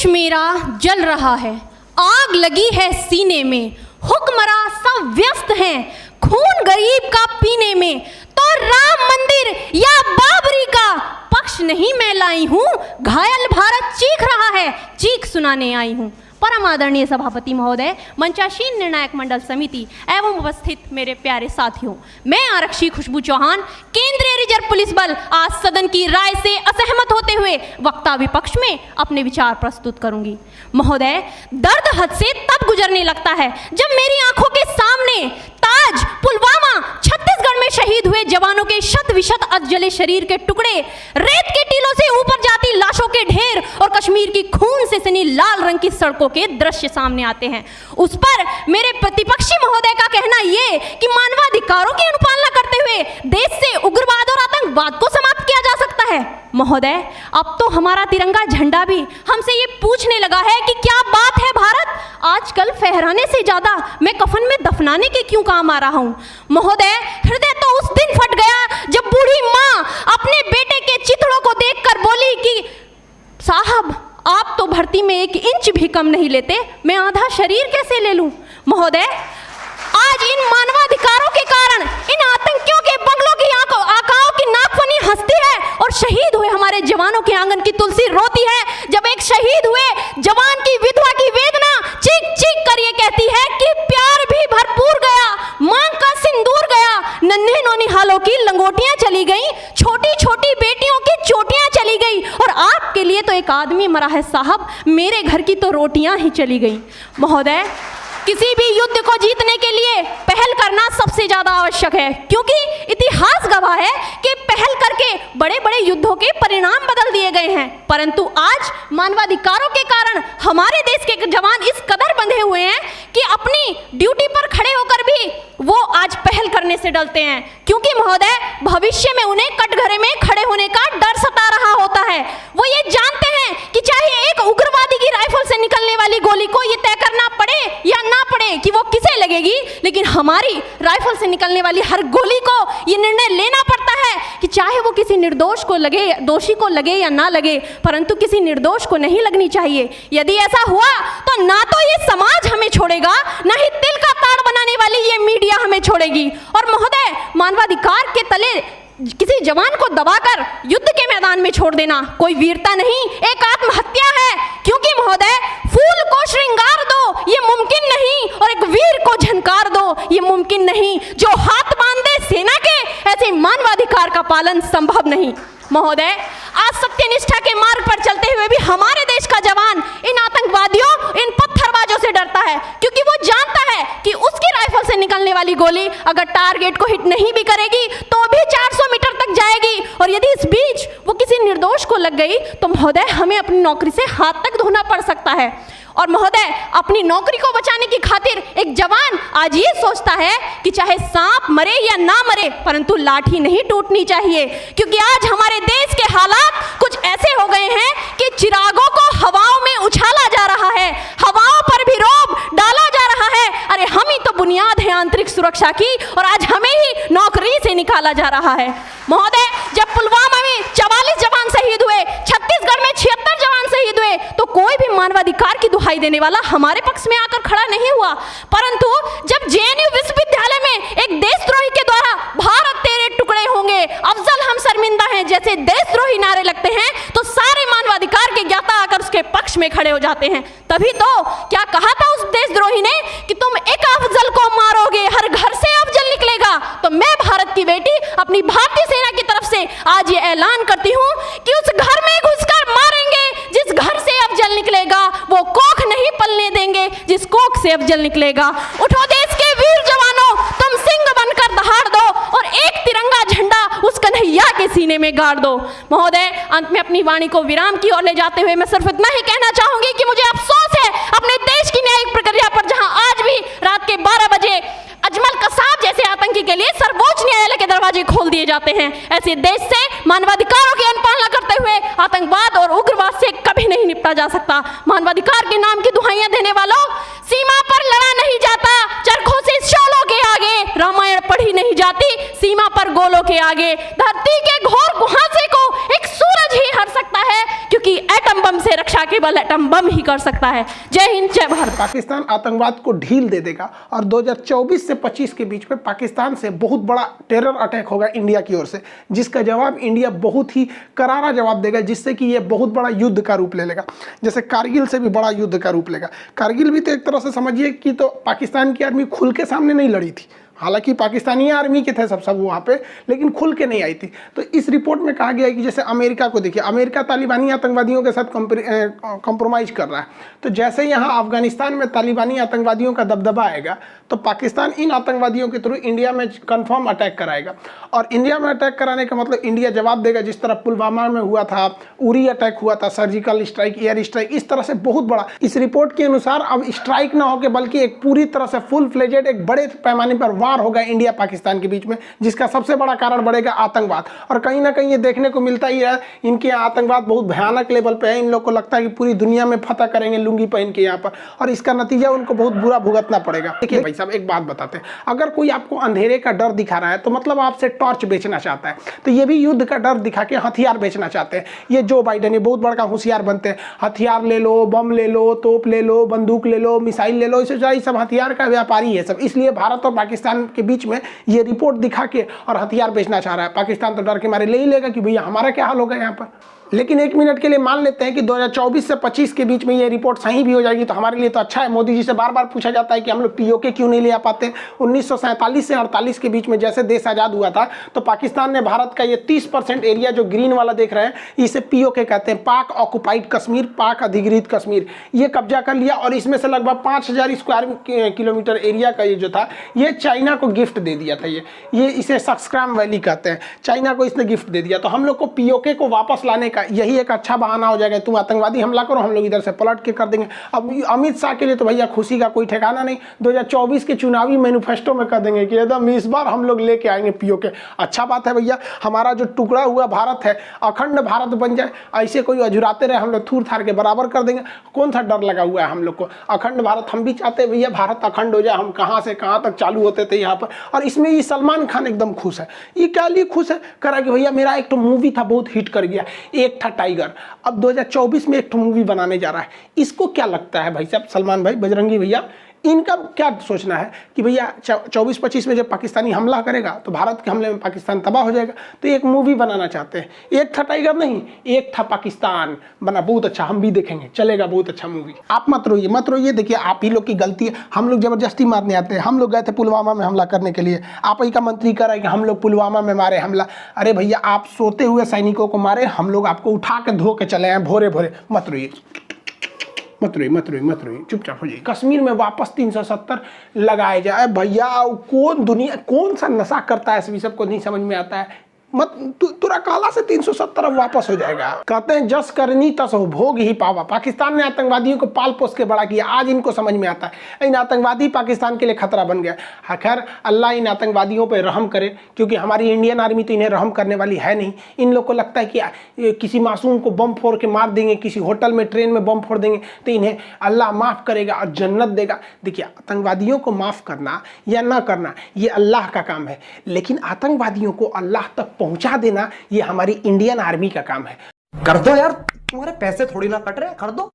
मेरा जल रहा है, आग लगी है सीने में, हुक्मरां सब व्यस्त हैं खून गरीब का पीने में, तो राम मंदिर या बाबरी का पक्ष नहीं मैं लाई हूँ, घायल भारत चीख रहा है, चीख सुनाने आई हूँ। परम आदरणीय सभापति महोदय, मंचासीन निर्णायक मंडल समिति एवं उपस्थित मेरे प्यारे साथियों, मैं आरक्षी खुशबू चौहान केंद्रीय रिजर्व पुलिस बल आज सदन की राय से असहमत होते हुए वक्ता विपक्ष में अपने विचार प्रस्तुत करूंगी। महोदय, दर्द हद से तब गुजरने लगता है जब मेरी आंखों के सामने ताज, पुलवामा, छत्तीसगढ़ में शहीद हुए जवानों के शत विशत अधजले शरीर के टुकड़े, रेत के टीलों से ऊपर जाती लाशों के ढेर और कश्मीर की खून से सनी लाल रंग की सड़कों के दृश्य सामने आते हैं। उस पर मेरे प्रतिपक्षी महोदय का कहना ये कि मानवाधिकारों की अनुपालना करते हुए देश से उग्रवाद और आतंकवाद को समाप्त किया जा सकता है। महोदय, अब तो हमारा तिरंगा झंडा भी हमसे ये पूछने लगा है कि क्या बात है भारत, आजकल फहराने से ज्यादा मैं कफन में दफनाने के क्यों काम आ रहा हूं। महोदय, हृदय तो उस दिन फट गया जब बूढ़ी मां अपने बेटे के चिथड़ों को देखकर बोली कि साहब, आप तो भर्ती में 1 इंच भी कम नहीं लेते, मैं आधा शरीर कैसे ले लूं। महोदय, आज इन मानवाधिकारों के कारण इन आतंकियों के बंगलों की आकाओं की नाकफनी हंसती है और शहीद हुए हमारे जवानों के आंगन की तुलसी रोती है। जब एक शहीद हुए जवान की विधवा की वेदना चीख चीख कर ये कहती है कि प्यार भी भरपूर गया, मांग का सिंदूर गया, नन्हे नौनिहालों की लंगोटियां चली गई, छोटी छोटी बेटियों की चोटियां चली गई और आपके लिए तो एक आदमी मरा है साहब, मेरे घर की तो रोटियां ही चली गई। महोदय, किसी भी युद्ध को जीतने के लिए पहल करना सबसे ज्यादा आवश्यक है, क्योंकि इतिहास गवाह है कि पहल करके बड़े बड़े युद्धों के परिणाम बदल दिए गए हैं। परंतु आज मानवाधिकारों के कारण हमारे देश के जवान इस कदर बंधे हुए हैं कि अपनी ड्यूटी पर खड़े होकर भी वो आज पहल करने से डरते हैं, क्योंकि महोदय भविष्य में उन्हें कटघरे में खड़े होने का डर सता रहा होता है। वो ये जानते हैं कि चाहे एक उग्रवादी की राइफल से निकलने वाली गोली को ये तय करना पड़े या ना पड़े कि वो किसे लगेगी, लेकिन हमारी राइफल से निकलने वाली हर गोली को ये निर्णय लेना पड़ता है कि चाहे वो किसी निर्दोष को लगे, दोषी को लगे या ना लगे, परंतु किसी निर्दोष को नहीं लगनी चाहिए। यदि ऐसा हुआ तो ना तो ये समाज हमें छोड़ेगा, ना ही तिल का ताड़ बनाने वाली ये मीडिया हमें छोड़ेगी। और महोदय, मानवाधिकार के तले किसी जवान को दबाकर युद्ध के मैदान में छोड़ देना कोई वीरता नहीं, एक आत्महत्या है। क्योंकि महोदय, फूल को श्रृंगार दो ये मुमकिन नहीं और एक वीर को झनकार दो ये मुमकिन नहीं। जो हाथ बांधे सेना के, ऐसे मानवाधिकार का पालन संभव नहीं। महोदय, आज सत्यनिष्ठा के मार्ग पर चलते हुए भी हमारे देश का जवान इन आतंकवादियों, इन पत्थरबाजों से डरता है, क्योंकि वो जानता है कि उसकी राइफल से निकलने वाली गोली अगर टारगेट को हिट नहीं भी करेगी तो भी 400 मीटर तक जाएगी, और यदि इस बीच वो किसी निर्दोष को लग गई तो महोदय हमें अपनी नौकरी से हाथ तक धोना पड़ सकता है। और महोदय, अपनी नौकरी को बचाने की खातिर एक जवान आज ये सोचता है कि चाहे सांप मरे या ना मरे, परंतु लाठी नहीं टूटनी चाहिए, क्योंकि आज हमारे देश के हालात कुछ ऐसे हो गए हैं कि चिरागों को हवाओं में उछाला जा रहा है, हवाओं पर भी रोब डाला जा रहा है। अरे हम ही तो बुनियाद है आंतरिक सुरक्षा की, और आज हमें ही नौकरी से निकाला जा रहा है। महोदय, जब पुलवामा में 44 जवान शहीद हुए, छत्तीसगढ़ में 76 जवान शहीद हुए, तो कोई भी मानवाधिकार की दुहाई देने वाला हमारे पक्ष में आकर खड़ा नहीं हुआ। परंतु जब जेएनयू विश्वविद्यालय में एक देशद्रोही के द्वारा भारत तेरे टुकड़े होंगे, अफजल हम शर्मिंदा हैं जैसे देशद्रोही नारे लगते हैं, तो सारे मानवाधिकार के ज्ञाता आकर उसके पक्ष में खड़े हो जाते हैं। तभी तो क्या कहा था उस देशद्रोही ने कि तुम एक अफजल को मारोगे, हर घर से अफजल निकलेगा। तो मैं भारत की बेटी अपनी भारतीय सेना की तरफ से आज ये ऐलान करती हूँ कि उस घर में घुसकर मारेंगे जिस घर से अफजल निकलेगा, वो कोख नहीं पलने देंगे जिस कोख से अफजल निकलेगा। उठो देश के वीर जवानों, तुम सिंह बनकर दहाड़ दो और एक तिरंगा झंडा उस कन्हैया के सीने में गाड़ दो। महोदय, अंत में अपनी वाणी को विराम की ओर ले जाते हुए मैं सिर्फ इतना ही कहना चाहूंगी कि मुझे अफसोस है अपने देश की न्यायिक प्रक्रिया पर, जहां आज भी रात के 12 बजे अजमल कसाब जैसे आतंकी के लिए सर्वोच्च न्यायालय के दरवाजे खोल दिए जाते हैं। ऐसे देश से मानवाधिकारों की अनुपालना करते हुए आतंकवाद और उग्रवाद से कभी नहीं निपटा जा सकता। मानवाधिकार के नाम की दुहाइयां देने वालों, सीमा पर लड़ा नहीं जाता चरखों से शोलों के आगे, रामायण पढ़ी नहीं जाती सीमा पर गोलों के आगे। धरती के घोर कुहासे को एक सूरज ही हर सकता है, क्योंकि की एटम बम से रक्षा केवल एटम बम ही कर सकता है। जय हिंद, जय भारत। पाकिस्तान आतंकवाद को ढील दे देगा और 2024 से 25 के बीच में पाकिस्तान से बहुत बड़ा टेरर अटैक होगा इंडिया की ओर से, जिसका जवाब इंडिया बहुत ही करारा जवाब देगा, जिससे कि ये बहुत बड़ा युद्ध का रूप ले लेगा। जैसे कारगिल से भी बड़ा युद्ध का रूप लेगा। कारगिल भी तो एक तरह से समझिए कि तो पाकिस्तान की आर्मी खुल के सामने नहीं लड़ी थी, हालांकि पाकिस्तानी आर्मी के थे सब वहाँ पे, लेकिन खुल के नहीं आई थी। तो इस रिपोर्ट में कहा गया है कि जैसे अमेरिका को देखिए, अमेरिका तालिबानी आतंकवादियों के साथ कंप्रोमाइज़ कर रहा है, तो जैसे यहाँ अफगानिस्तान में तालिबानी आतंकवादियों का दबदबा आएगा तो पाकिस्तान इन आतंकवादियों के थ्रू इंडिया में कंफर्म अटैक कराएगा। और इंडिया में अटैक कराने का मतलब इंडिया जवाब देगा, जिस तरह पुलवामा में हुआ था, उरी अटैक हुआ था, सर्जिकल स्ट्राइक, एयर स्ट्राइक, इस तरह से बहुत बड़ा। इस रिपोर्ट के अनुसार अब स्ट्राइक ना होकर बल्कि एक पूरी तरह से फुल फ्लेजेड एक बड़े पैमाने पर वार होगा इंडिया पाकिस्तान के बीच में, जिसका सबसे बड़ा कारण बढ़ेगा आतंकवाद। और कहीं ना कहीं ये देखने को मिलता ही है, इनके यहाँ आतंकवाद बहुत भयानक लेवल पे है। इन लोग को लगता है कि पूरी दुनिया में फतह करेंगे लुंगी पहन के यहाँ पर, और इसका नतीजा उनको बहुत बुरा भुगतना पड़ेगा। देखिए भाई साहब, एक बात बताते हैं, अगर कोई आपको अंधेरे का डर दिखा रहा है तो मतलब आपसे टॉर्च बेचना चाहता है, तो ये भी युद्ध का डर दिखा के हथियार बेचना चाहते हैं। ये जो बाइडेन ये बहुत बड़ा होशियार बनते हैं, हथियार ले लो, बम ले लो, तोप ले लो, बंदूक ले लो, मिसाइल ले लो, इसे सब हथियार का व्यापारी है सब। इसलिए भारत और पाकिस्तान के बीच में ये रिपोर्ट दिखा के और हथियार बेचना चाह रहा है। पाकिस्तान तो डर के मारे ले ही लेगा कि भैया हमारा क्या हाल होगा यहाँ पर। लेकिन एक मिनट के लिए मान लेते हैं कि 2024 से 25 के बीच में ये रिपोर्ट सही भी हो जाएगी तो हमारे लिए तो अच्छा है। मोदी जी से बार बार पूछा जाता है कि हम लोग पीओके क्यों नहीं ले आ पाते। 1947 से 48 के बीच में जैसे देश आज़ाद हुआ था तो पाकिस्तान ने भारत का ये 30% एरिया जो ग्रीन वाला देख रहे हैं, इसे पीओके कहते हैं, पाक ऑक्युपाइड कश्मीर, पाक अधिकृत कश्मीर, ये कब्जा कर लिया। और इसमें से लगभग 5000 स्क्वायर किलोमीटर एरिया का ये जो था ये चाइना को गिफ्ट दे दिया था। ये इसे सक्सक्राम वैली कहते हैं, चाइना को इसने गिफ्ट दे दिया। तो हम लोग को पीओके को वापस लाने यही एक अच्छा बहाना हो जाएगा। तुम आतंकवादी हमला करो, हम लोग इधर से पलट के कर देंगे। अब अमित शाह के लिए तो भैया खुशी का कोई ठिकाना नहीं। 2024 के चुनावी मैनिफेस्टो में कर देंगे कि एकदम इस बार हम लोग लेके आएंगे पीओके। अच्छा बात है भैया, हमारा जो टुकड़ा हुआ भारत है अखंड भारत बन जाए। ऐसे कोई अजुराते रहे हम लोग थूर थार के बराबर कर देंगे। कौन सा डर लगा हुआ है हम लोग को। अखंड भारत हम भी चाहते हैं भैया, भारत अखंड हो जाए। हम कहाँ से कहाँ तक चालू होते थे यहाँ पर। और इसमें ये सलमान खान एकदम खुश है। ये क्या लिए खुश है, करा कि भैया मेरा एक तो मूवी था बहुत हिट कर गया, एक था टाइगर, अब 2024 में एक मूवी बनाने जा रहा है। इसको क्या लगता है भाई साहब, सलमान भाई, बजरंगी भैया, इनका क्या सोचना है कि भैया 24-25 में जब पाकिस्तानी हमला करेगा तो भारत के हमले में पाकिस्तान तबाह हो जाएगा, तो एक मूवी बनाना चाहते हैं। एक था टाइगर नहीं, एक था पाकिस्तान, बना बहुत अच्छा, हम भी देखेंगे, चलेगा, बहुत अच्छा मूवी। आप मत रोइए, देखिए आप ही लोग की गलती है। हम लोग जबरदस्ती मारने आते हैं। हम लोग गए थे पुलवामा में हमला करने के लिए, आप ही का मंत्री कह रहा है कि हम लोग पुलवामा में मारे हमला। अरे भैया आप सोते हुए सैनिकों को मारे, हम लोग आपको उठा के धो के चले आए भोरे भोरे। मत रोइए, चुपचाप हो जाइए। कश्मीर में वापस 370 लगाए जाए भैया। कौन सा नशा करता है, इस सबको नहीं समझ में आता है। मत तुरा काला से 370 वापस हो जाएगा। कहते हैं जस करनी तस हो भोग ही पावा। पाकिस्तान ने आतंकवादियों को पाल पोस के बड़ा किया, आज इनको समझ में आता है। इन आतंकवादी पाकिस्तान के लिए खतरा बन गया। खैर अल्लाह इन आतंकवादियों पर रहम करे, क्योंकि हमारी इंडियन आर्मी तो इन्हें रहम करने वाली है नहीं। इन लोग को लगता है कि किसी मासूम को बम फोड़ के मार देंगे, किसी होटल में ट्रेन में बम फोड़ देंगे तो इन्हें अल्लाह माफ़ करेगा और जन्नत देगा। देखिए आतंकवादियों को माफ़ करना या ना करना ये अल्लाह का काम है, लेकिन आतंकवादियों को अल्लाह तक पहुंचा देना ये हमारी इंडियन आर्मी का काम है। कर दो यार, तुम्हारे पैसे थोड़ी ना कट रहे, कर दो।